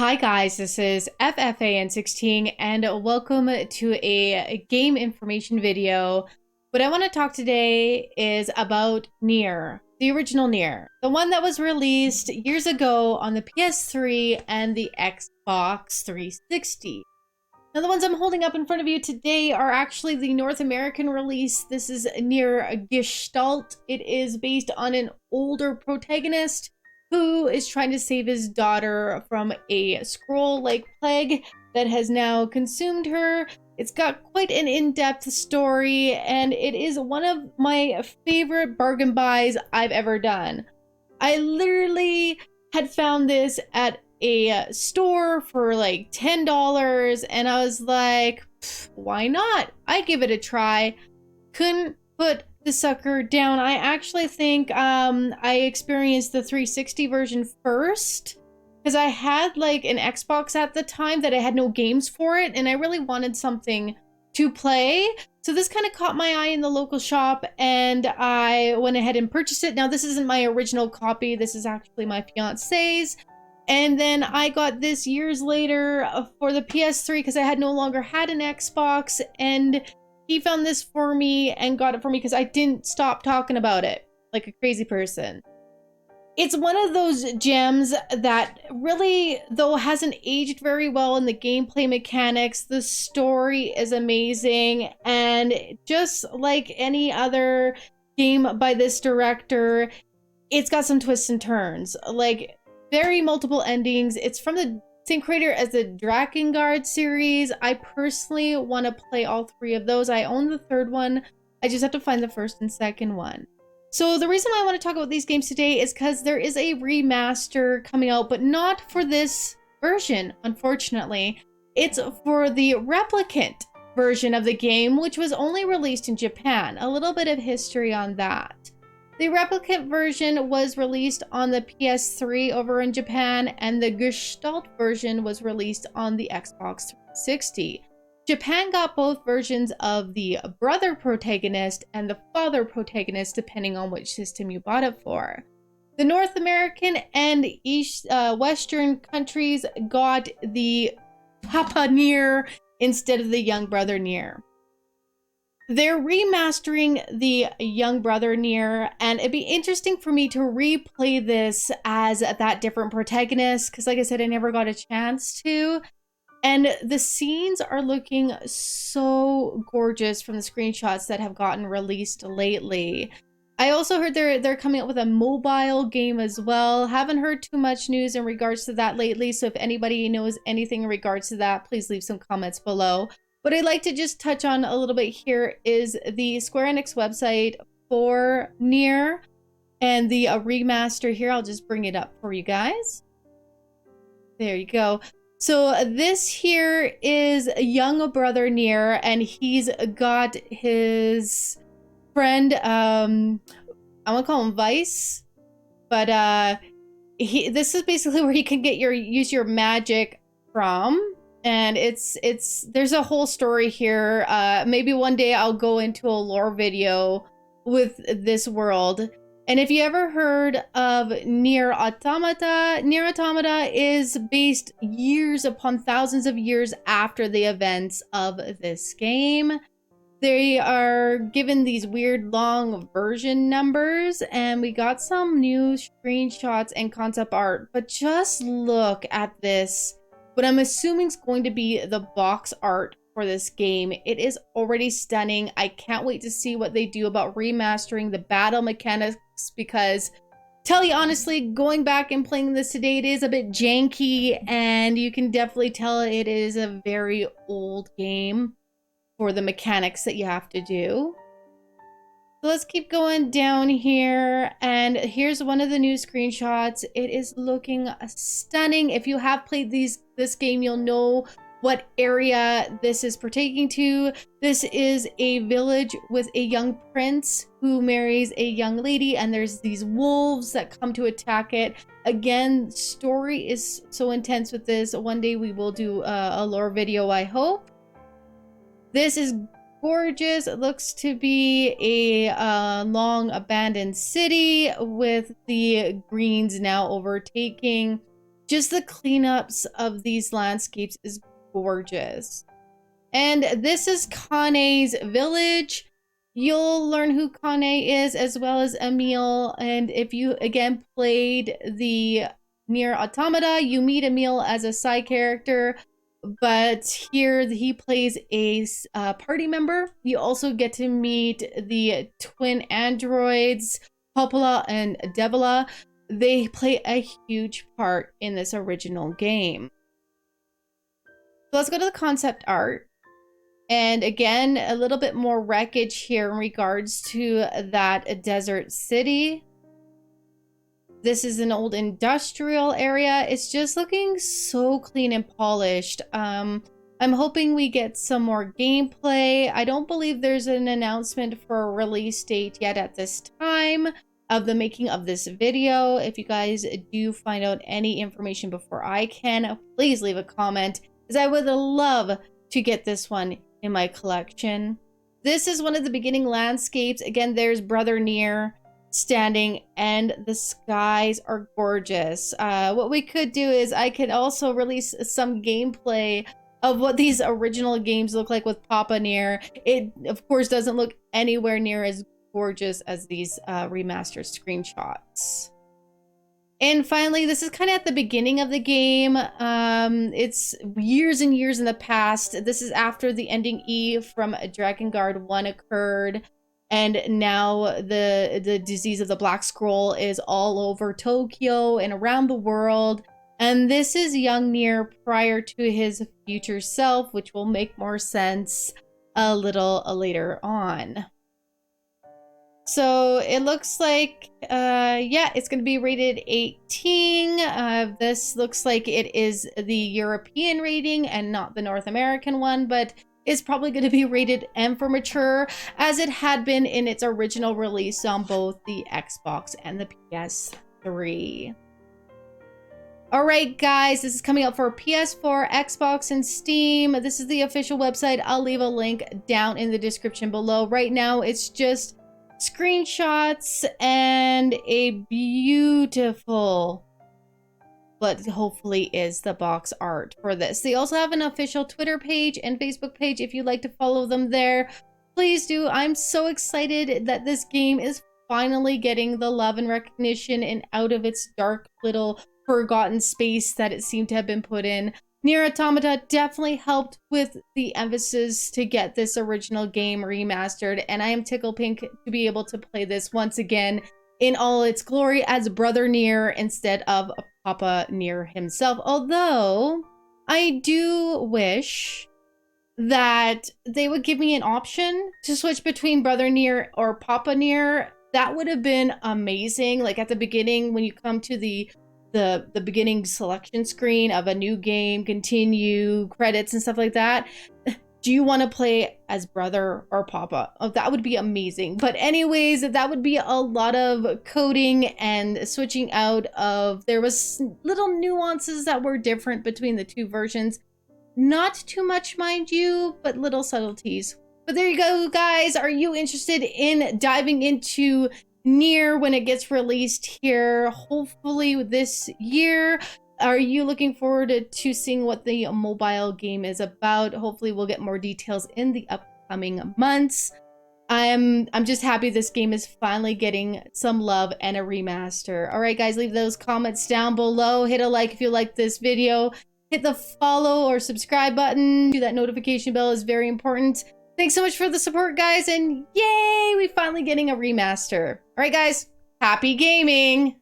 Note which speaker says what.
Speaker 1: Hi guys, this is FFAN16 and welcome to a game information video. What I want to talk today is about Nier, the original Nier, the one that was released years ago on the PS3 and the Xbox 360. Now the ones I'm holding up in front of you today are actually the North American release. This is Nier Gestalt. It is based on an older protagonist who is trying to save his daughter from a scroll-like plague that has now consumed her. It's got quite an in-depth story, and it is one of my favorite bargain buys I've ever done. I literally had found this at a store for like $10, and I was like, why not? I give it a try. Couldn't put the sucker down. I actually think I experienced the 360 version first because I had like an Xbox at the time that I had no games for it, and I really wanted something to play. So this kind of caught my eye in the local shop, and I went ahead and purchased it. Now this isn't my original copy. This is actually my fiance's. And then I got this years later for the PS3 because I had no longer had an Xbox, and he found this for me and got it for me because I didn't stop talking about it like a crazy person. It's one of those gems that really, though, hasn't aged very well in the gameplay mechanics. The story is amazing, and just like any other game by this director, it's got some twists and turns, like very multiple endings. It's from the same creator as the Drakengard series. I personally want to play all three of those. I own the third one. I just have to find the first and second one. So the reason why I want to talk about these games today is because there is a remaster coming out, but not for this version, unfortunately. It's for the Replicant version of the game, which was only released in Japan. A little bit of history on that. The Replicant version was released on the PS3 over in Japan, and the Gestalt version was released on the Xbox 360. Japan got both versions of the brother protagonist and the father protagonist, depending on which system you bought it for. The North American and Western countries got the Papa Nier instead of the young brother Nier. They're remastering the young brother Nier, and it'd be interesting for me to replay this as that different protagonist, because like I said, I never got a chance to. And the scenes are looking so gorgeous from the screenshots that have gotten released lately. I also heard they're coming up with a mobile game as well. Haven't heard too much news in regards to that lately, so if anybody knows anything in regards to that, please leave some comments below. What I'd like to just touch on a little bit here is the Square Enix website for Nier and the remaster here. I'll just bring it up for you guys. There you go. So this here is a young brother Nier, and he's got his friend, I'm gonna call him Vice, but this is basically where you can get use your magic from. And there's a whole story here. Maybe one day I'll go into a lore video with this world. And if you ever heard of Nier Automata, Nier Automata is based years upon thousands of years after the events of this game. They are given these weird long version numbers, and we got some new screenshots and concept art, but just look at this. What I'm assuming is going to be the box art for this game. It is already stunning. I can't wait to see what they do about remastering the battle mechanics, because tell you honestly, going back and playing this today, it is a bit janky, and you can definitely tell it is a very old game for the mechanics that you have to do. So let's keep going down here, and here's one of the new screenshots. It is looking stunning. If you have played this game, you'll know what area this is partaking to. This is a village with a young prince who marries a young lady, and there's these wolves that come to attack it. Again, story is so intense with this. One day we will do a lore video, I hope. This is gorgeous. It looks to be a long abandoned city with the greens now overtaking Just the cleanups of these landscapes is gorgeous. And this is Kane's village. You'll learn who Kane is, as well as Emil. And if you, again, played the Nier Automata, you meet Emil as a side character. But here he plays a party member. You also get to meet the twin androids, Popola and Devila. They play a huge part in this original game. So let's go to the concept art. And again, a little bit more wreckage here in regards to that desert city. This is an old industrial area. It's just looking so clean and polished. I'm hoping we get some more gameplay. I don't believe there's an announcement for a release date yet at this time of the making of this video. If you guys do find out any information before I can, please leave a comment, as I would love to get this one in my collection. This is one of the beginning landscapes. Again, there's Brother Nier standing, and the skies are gorgeous. What we could do is I could also release some gameplay of what these original games look like with Papa Nier. It, of course, doesn't look anywhere near as gorgeous as these remastered screenshots. And finally, this is kind of at the beginning of the game. It's years and years in the past. This is after the ending E from Dragon Guard 1 occurred. And now the disease of the Black Scroll is all over Tokyo and around the world. And this is young Nier prior to his future self, which will make more sense a little later on. So it looks like, yeah, it's going to be rated 18. This looks like it is the European rating and not the North American one, but it's probably going to be rated M for mature, as it had been in its original release on both the Xbox and the PS3. All right, guys, this is coming up for PS4, Xbox, and Steam. This is the official website. I'll leave a link down in the description below. Right now, it's just screenshots and a beautiful, but hopefully is the box art for this. They also have an official Twitter page and Facebook page if you'd like to follow them there. Please do. I'm so excited that this game is finally getting the love and recognition and out of its dark little forgotten space that it seemed to have been put in. Nier Automata definitely helped with the emphasis to get this original game remastered, and I am tickled pink to be able to play this once again in all its glory as Brother Nier instead of Papa Nier himself. Although, I do wish that they would give me an option to switch between Brother Nier or Papa Nier. That would have been amazing. Like at the beginning, when you come to the beginning selection screen of a new game, continue, credits and stuff like that. Do you want to play as Brother or Papa? Oh, that would be amazing. But anyways, that would be a lot of coding and switching out of, there was little nuances that were different between the two versions. Not too much, mind you, but little subtleties. But there you go, guys. Are you interested in diving into Nier when it gets released here, hopefully this year? Are you looking forward to seeing what the mobile game is about? Hopefully we'll get more details in the upcoming months. I'm just happy this game is finally getting some love and a remaster. All right, guys, leave those comments down below. Hit a like if you like this video. Hit the follow or subscribe button. That notification bell is very important. Thanks so much for the support, guys, and yay, we're finally getting a remaster. All right, guys, happy gaming!